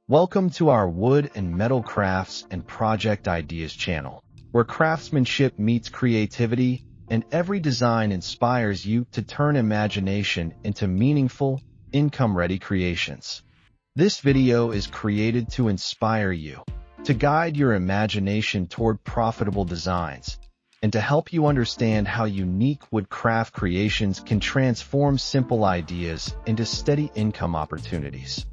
Welcome to our Wood and Metal Crafts and Project Ideas channel, where craftsmanship meets creativity and every design inspires you to turn imagination into meaningful, income-ready creations. This video is created to inspire you, to guide your imagination toward profitable designs, and to help you understand how unique woodcraft creations can transform simple ideas into steady income opportunities.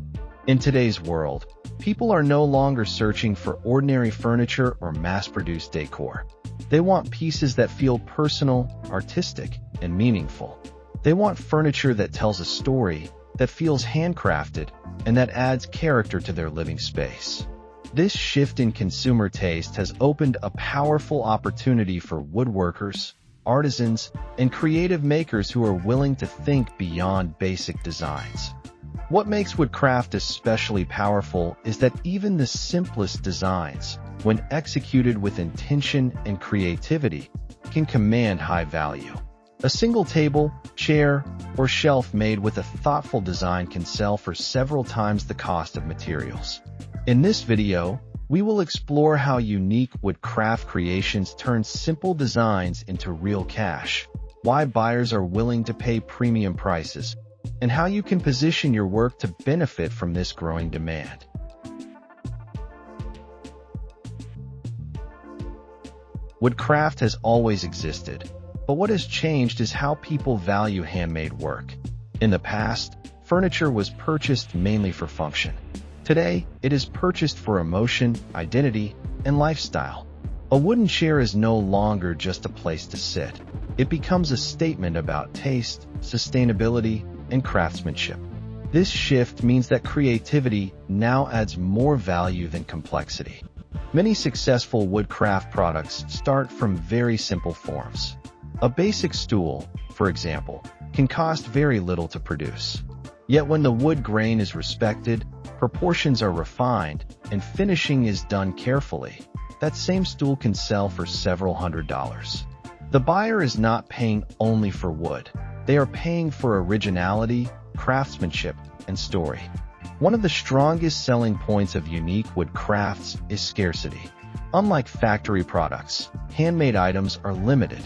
In today's world, people are no longer searching for ordinary furniture or mass-produced decor. They want pieces that feel personal, artistic, and meaningful. They want furniture that tells a story, that feels handcrafted, and that adds character to their living space. This shift in consumer taste has opened a powerful opportunity for woodworkers, artisans, and creative makers who are willing to think beyond basic designs. What makes woodcraft especially powerful is that even the simplest designs, when executed with intention and creativity, can command high value. A single table, chair, or shelf made with a thoughtful design can sell for several times the cost of materials. In this video, we will explore how unique woodcraft creations turn simple designs into real cash, why buyers are willing to pay premium prices, and how you can position your work to benefit from this growing demand. Woodcraft has always existed, but what has changed is how people value handmade work. In the past, furniture was purchased mainly for function. Today, it is purchased for emotion, identity, and lifestyle. A wooden chair is no longer just a place to sit. It becomes a statement about taste, sustainability, and craftsmanship. This shift means that creativity now adds more value than complexity. Many successful woodcraft products start from very simple forms. A basic stool, for example, can cost very little to produce. Yet when the wood grain is respected, proportions are refined, and finishing is done carefully, that same stool can sell for several $100s. The buyer is not paying only for wood. They are paying for originality, craftsmanship, and story. One of the strongest selling points of unique woodcrafts is scarcity. Unlike factory products, handmade items are limited.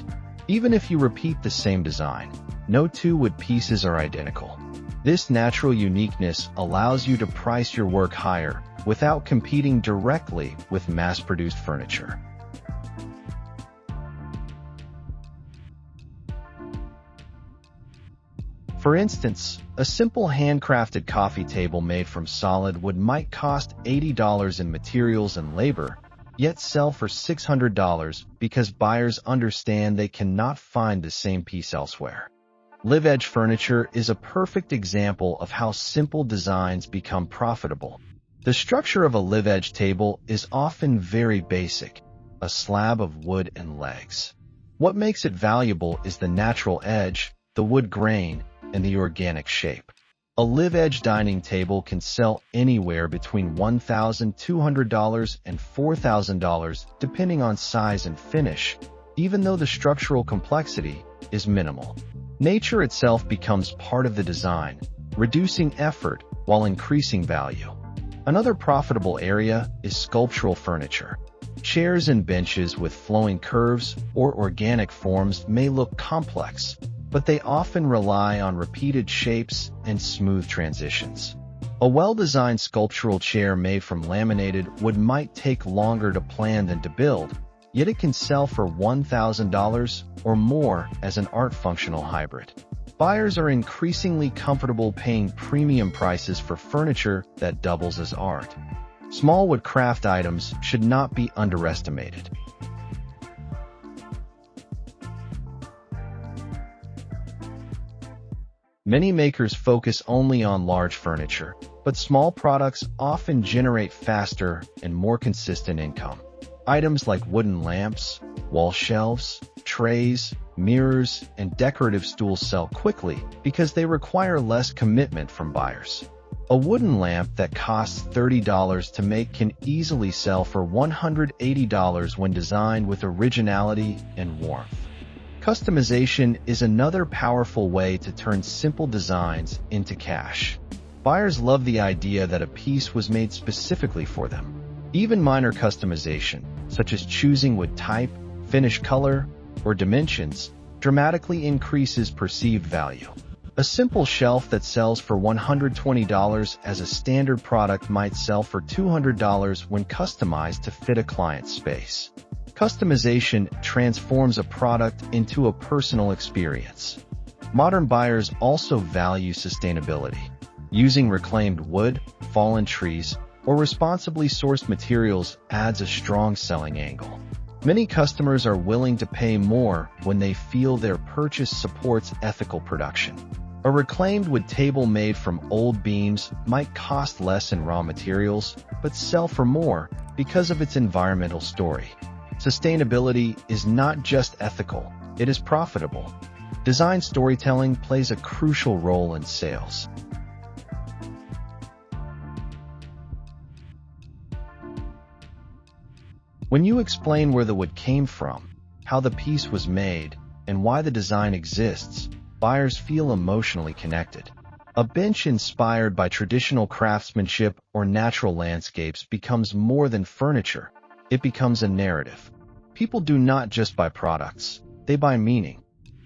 Even if you repeat the same design, no two wood pieces are identical. This natural uniqueness allows you to price your work higher without competing directly with mass-produced furniture. For instance, a simple handcrafted coffee table made from solid wood might cost $80 in materials and labor, yet sell for $600 because buyers understand they cannot find the same piece elsewhere. Live-edge furniture is a perfect example of how simple designs become profitable. The structure of a live-edge table is often very basic, a slab of wood and legs. What makes it valuable is the natural edge, the wood grain, and the organic shape. A live-edge dining table can sell anywhere between $1,200 and $4,000 depending on size and finish, even though the structural complexity is minimal. Nature itself becomes part of the design, reducing effort while increasing value. Another profitable area is sculptural furniture. Chairs and benches with flowing curves or organic forms may look complex, but they often rely on repeated shapes and smooth transitions. A well-designed sculptural chair made from laminated wood might take longer to plan than to build, yet it can sell for $1,000 or more as an art-functional hybrid. Buyers are increasingly comfortable paying premium prices for furniture that doubles as art. Small woodcraft items should not be underestimated. Many makers focus only on large furniture, but small products often generate faster and more consistent income. Items like wooden lamps, wall shelves, trays, mirrors, and decorative stools sell quickly because they require less commitment from buyers. A wooden lamp that costs $30 to make can easily sell for $180 when designed with originality and warmth. Customization is another powerful way to turn simple designs into cash. Buyers love the idea that a piece was made specifically for them. Even minor customization, such as choosing wood type, finish color, or dimensions, dramatically increases perceived value. A simple shelf that sells for $120 as a standard product might sell for $200 when customized to fit a client's space. Customization transforms a product into a personal experience. Modern buyers also value sustainability. Using reclaimed wood, fallen trees, or responsibly sourced materials adds a strong selling angle. Many customers are willing to pay more when they feel their purchase supports ethical production. A reclaimed wood table made from old beams might cost less in raw materials, but sell for more because of its environmental story. Sustainability is not just ethical, it is profitable. Design storytelling plays a crucial role in sales. When you explain where the wood came from, how the piece was made, and why the design exists, buyers feel emotionally connected. A bench inspired by traditional craftsmanship or natural landscapes becomes more than furniture. It becomes a narrative. People do not just buy products, they buy meaning.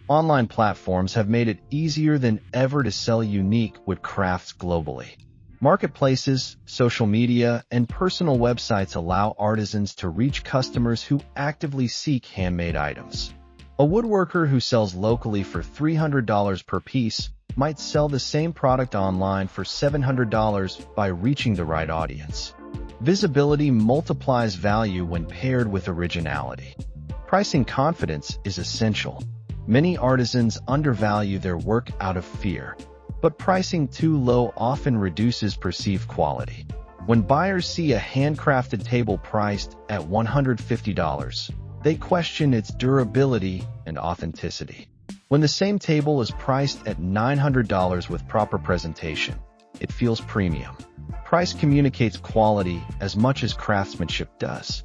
Online platforms have made it easier than ever to sell unique wood crafts globally. Marketplaces, social media, and personal websites allow artisans to reach customers who actively seek handmade items. A woodworker who sells locally for $300 per piece might sell the same product online for $700 by reaching the right audience. Visibility multiplies value when paired with originality. Pricing confidence is essential. Many artisans undervalue their work out of fear, but pricing too low often reduces perceived quality. When buyers see a handcrafted table priced at $150, they question its durability and authenticity. When the same table is priced at $900 with proper presentation, it feels premium. Price communicates quality as much as craftsmanship does.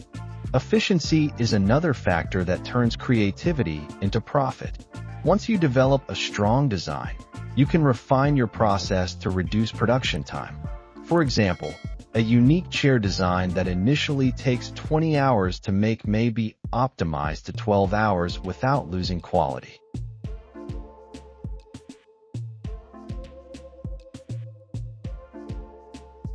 Efficiency is another factor that turns creativity into profit. Once you develop a strong design, you can refine your process to reduce production time. For example, a unique chair design that initially takes 20 hours to make may be optimized to 12 hours without losing quality.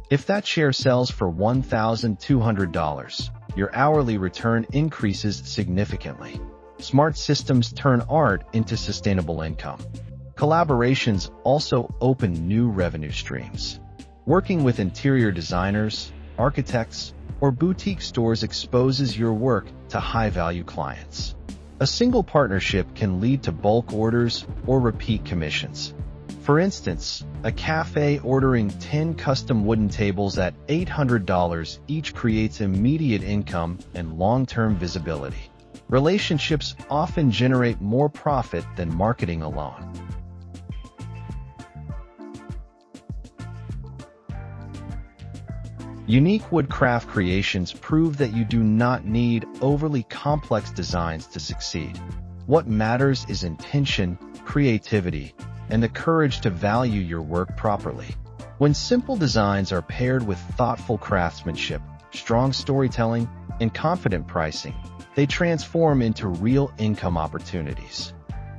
If that chair sells for $1,200, your hourly return increases significantly. Smart systems turn art into sustainable income. Collaborations also open new revenue streams. Working with interior designers, architects, or boutique stores exposes your work to high-value clients. A single partnership can lead to bulk orders or repeat commissions. For instance, a cafe ordering 10 custom wooden tables at $800 each creates immediate income and long-term visibility. Relationships often generate more profit than marketing alone. Unique woodcraft creations prove that you do not need overly complex designs to succeed. What matters is intention, creativity, and the courage to value your work properly. When simple designs are paired with thoughtful craftsmanship, strong storytelling, and confident pricing, they transform into real income opportunities.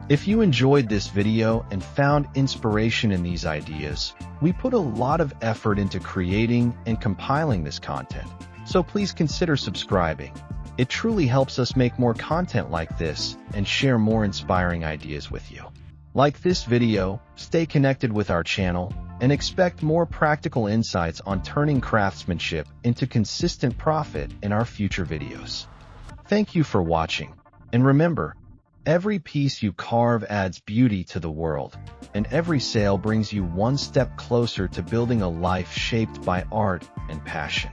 If you enjoyed this video and found inspiration in these ideas, we put a lot of effort into creating and compiling this content, so please consider subscribing. It truly helps us make more content like this and share more inspiring ideas with you. Like this video, stay connected with our channel, and expect more practical insights on turning craftsmanship into consistent profit in our future videos. Thank you for watching, and remember, every piece you carve adds beauty to the world, and every sale brings you one step closer to building a life shaped by art and passion.